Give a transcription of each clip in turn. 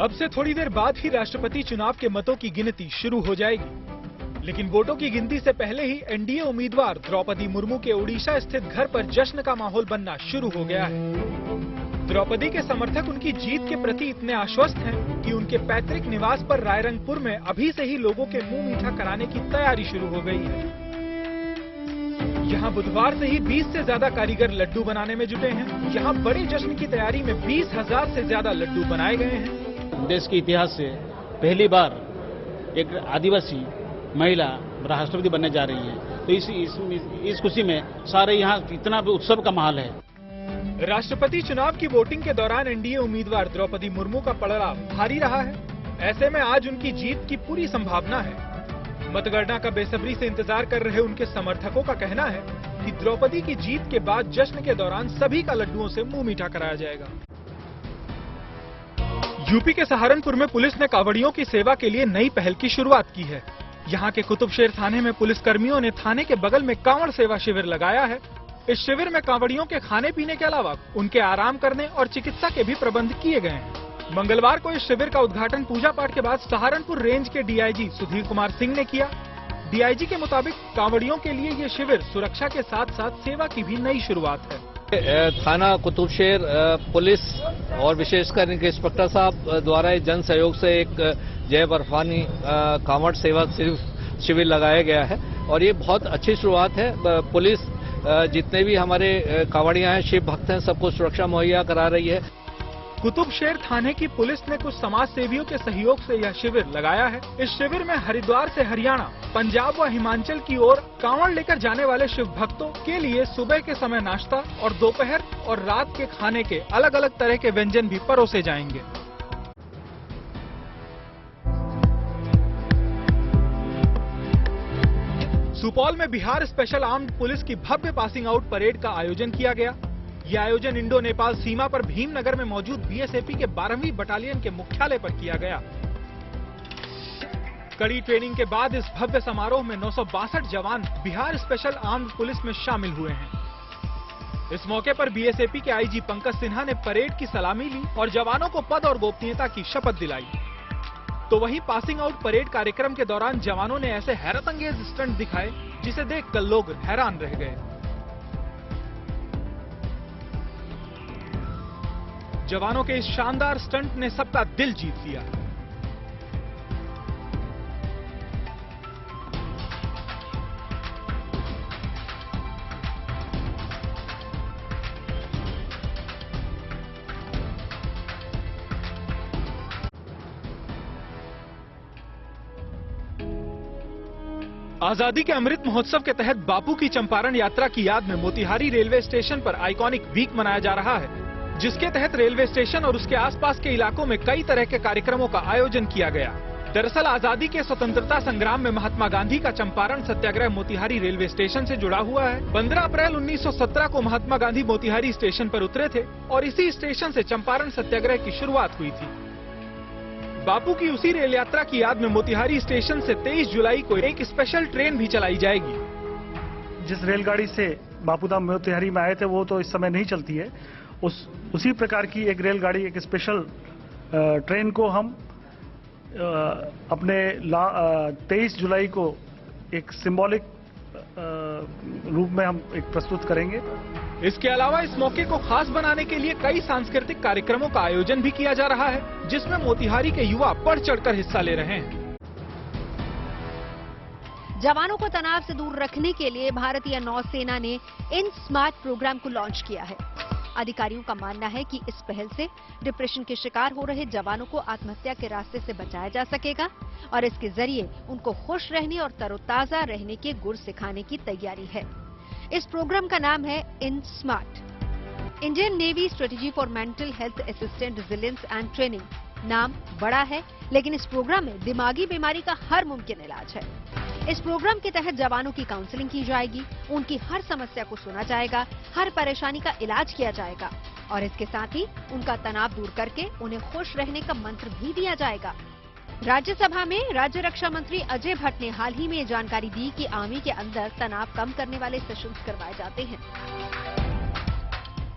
अब से थोड़ी देर बाद ही राष्ट्रपति चुनाव के मतों की गिनती शुरू हो जाएगी, लेकिन वोटों की गिनती से पहले ही एनडीए उम्मीदवार द्रौपदी मुर्मू के ओडिशा स्थित घर पर जश्न का माहौल बनना शुरू हो गया है। द्रौपदी के समर्थक उनकी जीत के प्रति इतने आश्वस्त हैं कि उनके पैतृक निवास पर रायरंगपुर में अभी से ही लोगों के मुंह मीठा कराने की तैयारी शुरू हो गई है। यहाँ बुधवार से ही 20 से ज्यादा कारीगर लड्डू बनाने में जुटे हैं। यहाँ बड़े जश्न की तैयारी में 20,000 से ज्यादा लड्डू बनाए गए हैं। देश के इतिहास से पहली बार एक आदिवासी महिला राष्ट्रपति बनने जा रही है, तो इस खुशी में सारे यहाँ इतना उत्सव का माहौल है। राष्ट्रपति चुनाव की वोटिंग के दौरान एनडीए उम्मीदवार द्रौपदी मुर्मू का पलड़ा भारी रहा है। ऐसे में आज उनकी जीत की पूरी संभावना है। मतगणना का बेसब्री से इंतजार कर रहे उनके समर्थकों का कहना है कि द्रौपदी की जीत के बाद जश्न के दौरान सभी का लड्डुओं से मुंह मीठा कराया जाएगा। यूपी के सहारनपुर में पुलिस ने कांवड़ियों की सेवा के लिए नई पहल की शुरुआत की है। यहाँ के कुतुबशेर थाने में पुलिस कर्मियों ने थाने के बगल में कांवड़ सेवा शिविर लगाया है। इस शिविर में कांवड़ियों के खाने पीने के अलावा उनके आराम करने और चिकित्सा के भी प्रबंध किए गए हैं। मंगलवार को इस शिविर का उद्घाटन पूजा पाठ के बाद सहारनपुर रेंज के डीआईजी सुधीर कुमार सिंह ने किया। डीआईजी के मुताबिक कांवड़ियों के लिए ये शिविर सुरक्षा के साथ साथ सेवा की भी नई शुरुआत है। थाना कुतुबशेर पुलिस और विशेषकर इनके इंस्पेक्टर साहब द्वारा जन सहयोग से एक जय बर्फानी कांवड़ सेवा शिविर लगाया गया है और ये बहुत अच्छी शुरुआत है। पुलिस जितने भी हमारे कांवड़ियां हैं, शिव भक्त हैं, सबको सुरक्षा मुहैया करा रही है। कुतुबशेर थाने की पुलिस ने कुछ समाज सेवियों के सहयोग से यह शिविर लगाया है। इस शिविर में हरिद्वार से हरियाणा, पंजाब व हिमाचल की ओर कांवड़ लेकर जाने वाले शिव भक्तों के लिए सुबह के समय नाश्ता और दोपहर और रात के खाने के अलग अलग तरह के व्यंजन भी परोसे जाएंगे। सुपौल में बिहार स्पेशल आर्म्ड पुलिस की भव्य पासिंग आउट परेड का आयोजन किया गया। यह आयोजन इंडो नेपाल सीमा पर भीमनगर में मौजूद बीएसएफी के 12वीं बटालियन के मुख्यालय पर किया गया। कड़ी ट्रेनिंग के बाद इस भव्य समारोह में 962 जवान बिहार स्पेशल आर्म्ड पुलिस में शामिल हुए हैं। इस मौके पर बीएसएफी के आईजी पंकज सिन्हा ने परेड की सलामी ली और जवानों को पद और गोपनीयता की शपथ दिलाई। तो वहीं पासिंग आउट परेड कार्यक्रम के दौरान जवानों ने ऐसे हैरतअंगेज स्टंट दिखाए जिसे देखकर लोग हैरान रह गए। जवानों के इस शानदार स्टंट ने सबका दिल जीत लिया। आजादी के अमृत महोत्सव के तहत बापू की चंपारण यात्रा की याद में मोतिहारी रेलवे स्टेशन पर आइकॉनिक वीक मनाया जा रहा है, जिसके तहत रेलवे स्टेशन और उसके आसपास के इलाकों में कई तरह के कार्यक्रमों का आयोजन किया गया। दरअसल आजादी के स्वतंत्रता संग्राम में महात्मा गांधी का चंपारण सत्याग्रह मोतिहारी रेलवे स्टेशन से जुड़ा हुआ है। 15 अप्रैल 1917 को महात्मा गांधी मोतिहारी स्टेशन पर उतरे थे और इसी स्टेशन से चंपारण सत्याग्रह की शुरुआत हुई थी। बापू की उसी रेल यात्रा की याद में मोतिहारी स्टेशन से 23 जुलाई को एक स्पेशल ट्रेन भी चलाई जाएगी। जिस रेलगाड़ी से बापू धाम मोतिहारी में आए थे वो तो इस समय नहीं चलती है। उसी प्रकार की एक रेलगाड़ी, एक स्पेशल ट्रेन को हम अपने 23 जुलाई को एक सिंबॉलिक रूप में हम एक प्रस्तुत करेंगे। इसके अलावा इस मौके को खास बनाने के लिए कई सांस्कृतिक कार्यक्रमों का आयोजन भी किया जा रहा है, जिसमें मोतिहारी के युवा बढ़ चढ़कर हिस्सा ले रहे हैं। जवानों को तनाव से दूर रखने के लिए भारतीय नौसेना ने इन स्मार्ट प्रोग्राम को लॉन्च किया है। अधिकारियों का मानना है कि इस पहल से डिप्रेशन के शिकार हो रहे जवानों को आत्महत्या के रास्ते से बचाया जा सकेगा और इसके जरिए उनको खुश रहने और तरोताजा रहने के गुर सिखाने की तैयारी है। इस प्रोग्राम का नाम है in smart. Indian Navy strategy for mental health assistant resilience and training. नाम बड़ा है, लेकिन इस प्रोग्राम में दिमागी बीमारी का हर मुमकिन इलाज है। इस प्रोग्राम के तहत जवानों की काउंसलिंग की जाएगी, उनकी हर समस्या को सुना जाएगा, हर परेशानी का इलाज किया जाएगा और इसके साथ ही उनका तनाव दूर करके उन्हें खुश रहने का मंत्र भी दिया जाएगा। राज्यसभा में राज्य रक्षा मंत्री अजय भट्ट ने हाल ही में जानकारी दी कि आर्मी के अंदर तनाव कम करने वाले सेशंस करवाए जाते हैं।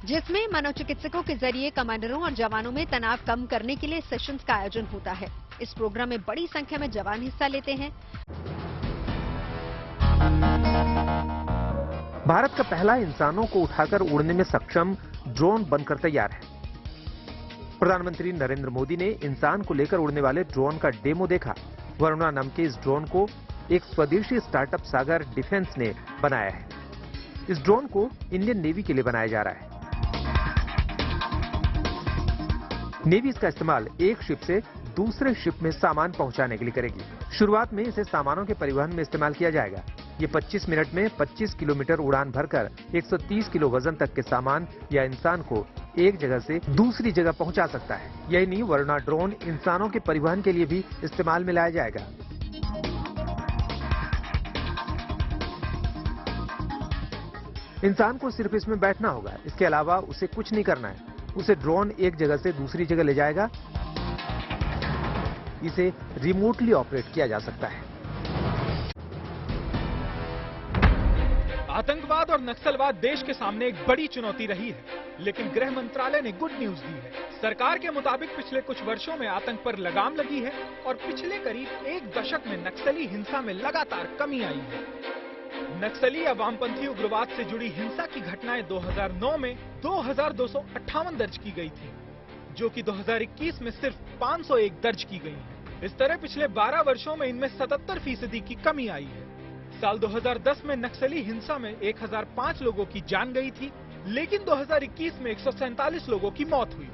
जिसमें मनोचिकित्सकों के जरिए कमांडरों और जवानों में तनाव कम करने के लिए सेशंस का आयोजन होता है। इस प्रोग्राम में बड़ी संख्या में जवान हिस्सा लेते हैं। भारत का पहला इंसानों को उठाकर उड़ने में सक्षम ड्रोन बनकर तैयार है। प्रधानमंत्री नरेंद्र मोदी ने इंसान को लेकर उड़ने वाले ड्रोन का डेमो देखा। वरुणा नाम के इस ड्रोन को एक स्वदेशी स्टार्टअप सागर डिफेंस ने बनाया है। इस ड्रोन को इंडियन नेवी के लिए बनाया जा रहा है। नेवी इसका इस्तेमाल एक शिप से दूसरे शिप में सामान पहुंचाने के लिए करेगी। शुरुआत में इसे सामानों के परिवहन में इस्तेमाल किया जाएगा। ये 25 मिनट में 25 किलोमीटर उड़ान भरकर 130 किलो वजन तक के सामान या इंसान को एक जगह से दूसरी जगह पहुंचा सकता है। यही नहीं, वरुणा ड्रोन इंसानों के परिवहन के लिए भी इस्तेमाल में लाया जाएगा। इंसान को सिर्फ इसमें बैठना होगा, इसके अलावा उसे कुछ नहीं करना है। उसे ड्रोन एक जगह से दूसरी जगह ले जाएगा। इसे रिमोटली ऑपरेट किया जा सकता है। आतंकवाद और नक्सलवाद देश के सामने एक बड़ी चुनौती रही है, लेकिन गृह मंत्रालय ने गुड न्यूज दी है। सरकार के मुताबिक पिछले कुछ वर्षों में आतंक पर लगाम लगी है और पिछले करीब एक दशक में नक्सली हिंसा में लगातार कमी आई है। नक्सली या वामपंथी उग्रवाद से जुड़ी हिंसा की घटनाएं 2009 में 2258 दर्ज की गई थी, जो कि 2021 में सिर्फ 501 दर्ज की गई हैं। इस तरह पिछले 12 वर्षों में इनमें 77% की कमी आई है। साल 2010 में नक्सली हिंसा में 1005 लोगों की जान गई थी, लेकिन 2021 में 147 लोगों की मौत हुई,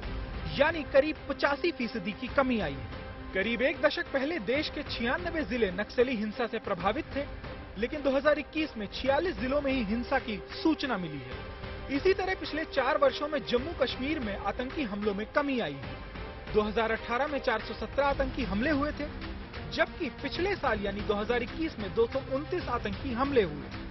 यानी करीब 85% की कमी आई है। करीब एक दशक पहले देश के 96 जिले नक्सली हिंसा से प्रभावित थे, लेकिन 2021 में 46 जिलों में ही हिंसा की सूचना मिली है। इसी तरह पिछले 4 वर्षों में जम्मू कश्मीर में आतंकी हमलों में कमी आई है। 2018 में 417 आतंकी हमले हुए थे, जबकि पिछले साल यानी 2021 में 229 आतंकी हमले हुए।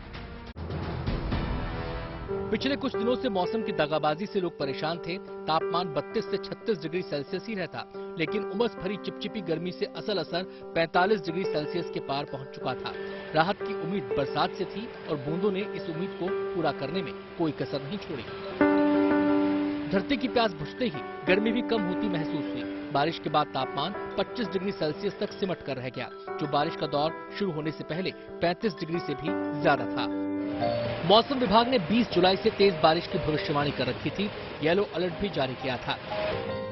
पिछले कुछ दिनों से मौसम की दगाबाजी से लोग परेशान थे। तापमान 32 से 36 डिग्री सेल्सियस ही रहता, लेकिन उमस भरी चिपचिपी गर्मी से असल असर 45 डिग्री सेल्सियस के पार पहुंच चुका था। राहत की उम्मीद बरसात से थी और बूंदों ने इस उम्मीद को पूरा करने में कोई कसर नहीं छोड़ी। धरती की प्यास बुझते ही गर्मी भी कम होती महसूस हुई। बारिश के बाद तापमान 25 डिग्री सेल्सियस तक सिमट कर रह गया, जो बारिश का दौर शुरू होने से पहले 35 डिग्री से भी ज्यादा था। मौसम विभाग ने 20 जुलाई से तेज बारिश की भविष्यवाणी कर रखी थी। येलो अलर्ट भी जारी किया था।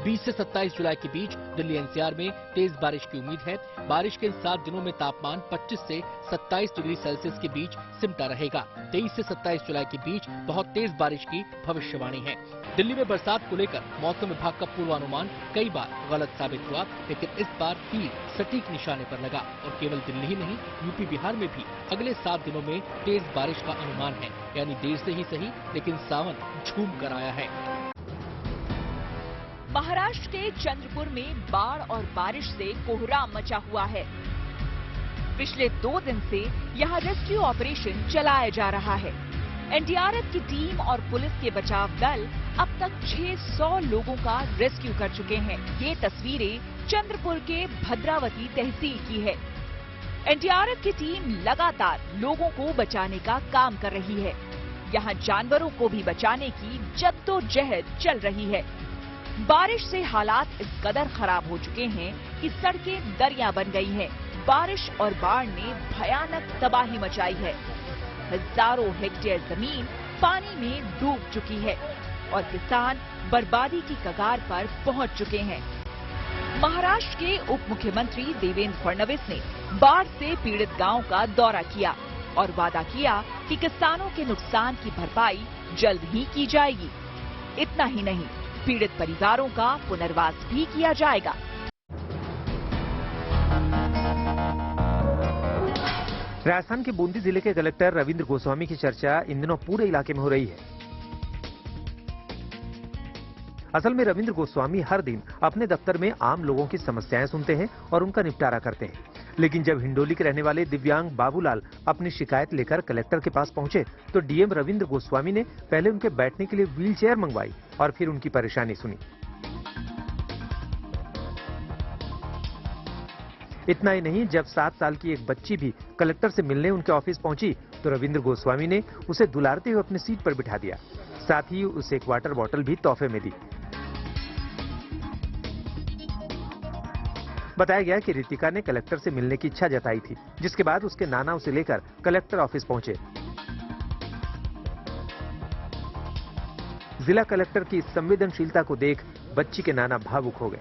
20 से 27 जुलाई के बीच दिल्ली एनसीआर में तेज बारिश की उम्मीद है। बारिश के इन 7 दिनों में तापमान 25 से 27 डिग्री सेल्सियस के बीच सिमटा रहेगा। 23 से 27 जुलाई के बीच बहुत तेज बारिश की भविष्यवाणी है। दिल्ली में बरसात को लेकर मौसम विभाग का पूर्वानुमान कई बार गलत साबित हुआ, लेकिन इस बार तीर सटीक निशाने पर लगा और केवल दिल्ली ही नहीं, यूपी बिहार में भी अगले 7 दिनों में तेज बारिश का अनुमान है। यानी देर से ही सही, लेकिन सावन झूम कर आया है। महाराष्ट्र के चंद्रपुर में बाढ़ और बारिश से कोहराम मचा हुआ है। पिछले 2 दिन से यहां रेस्क्यू ऑपरेशन चलाया जा रहा है। एनडीआरएफ की टीम और पुलिस के बचाव दल अब तक 600 लोगों का रेस्क्यू कर चुके हैं। ये तस्वीरें चंद्रपुर के भद्रावती तहसील की है। एनडीआरएफ की टीम लगातार लोगों को बचाने का काम कर रही है। यहाँ जानवरों को भी बचाने की जद्दोजहद चल रही है। बारिश से हालात इस कदर खराब हो चुके हैं कि सड़कें दरिया बन गई हैं। बारिश और बाढ़ ने भयानक तबाही मचाई है। हजारों हेक्टेयर जमीन पानी में डूब चुकी है और किसान बर्बादी की कगार पर पहुंच चुके हैं। महाराष्ट्र के उप मुख्यमंत्री देवेंद्र फडणवीस ने बाढ़ से पीड़ित गांव का दौरा किया और वादा किया कि किसानों के नुकसान की भरपाई जल्द ही की जाएगी। इतना ही नहीं, पीड़ित परिवारों का पुनर्वास भी किया जाएगा। राजस्थान के बूंदी जिले के कलेक्टर रविंद्र गोस्वामी की चर्चा इन दिनों पूरे इलाके में हो रही है। असल में रविंद्र गोस्वामी हर दिन अपने दफ्तर में आम लोगों की समस्याएं सुनते हैं और उनका निपटारा करते हैं। लेकिन जब हिंडोली के रहने वाले दिव्यांग बाबूलाल अपनी शिकायत लेकर कलेक्टर के पास पहुंचे, तो डीएम रविंद्र गोस्वामी ने पहले उनके बैठने के लिए व्हील चेयर मंगवाई और फिर उनकी परेशानी सुनी। इतना ही नहीं, जब 7 साल की एक बच्ची भी कलेक्टर से मिलने उनके ऑफिस पहुंची, तो रविंद्र गोस्वामी ने उसे दुलारते हुए अपनी सीट पर बिठा दिया। साथ ही उसे एक वाटर बॉटल भी तोहफे में दी। बताया गया कि रितिका ने कलेक्टर से मिलने की इच्छा जताई थी, जिसके बाद उसके नाना उसे लेकर कलेक्टर ऑफिस पहुंचे। जिला कलेक्टर की इस संवेदनशीलता को देख बच्ची के नाना भावुक हो गए।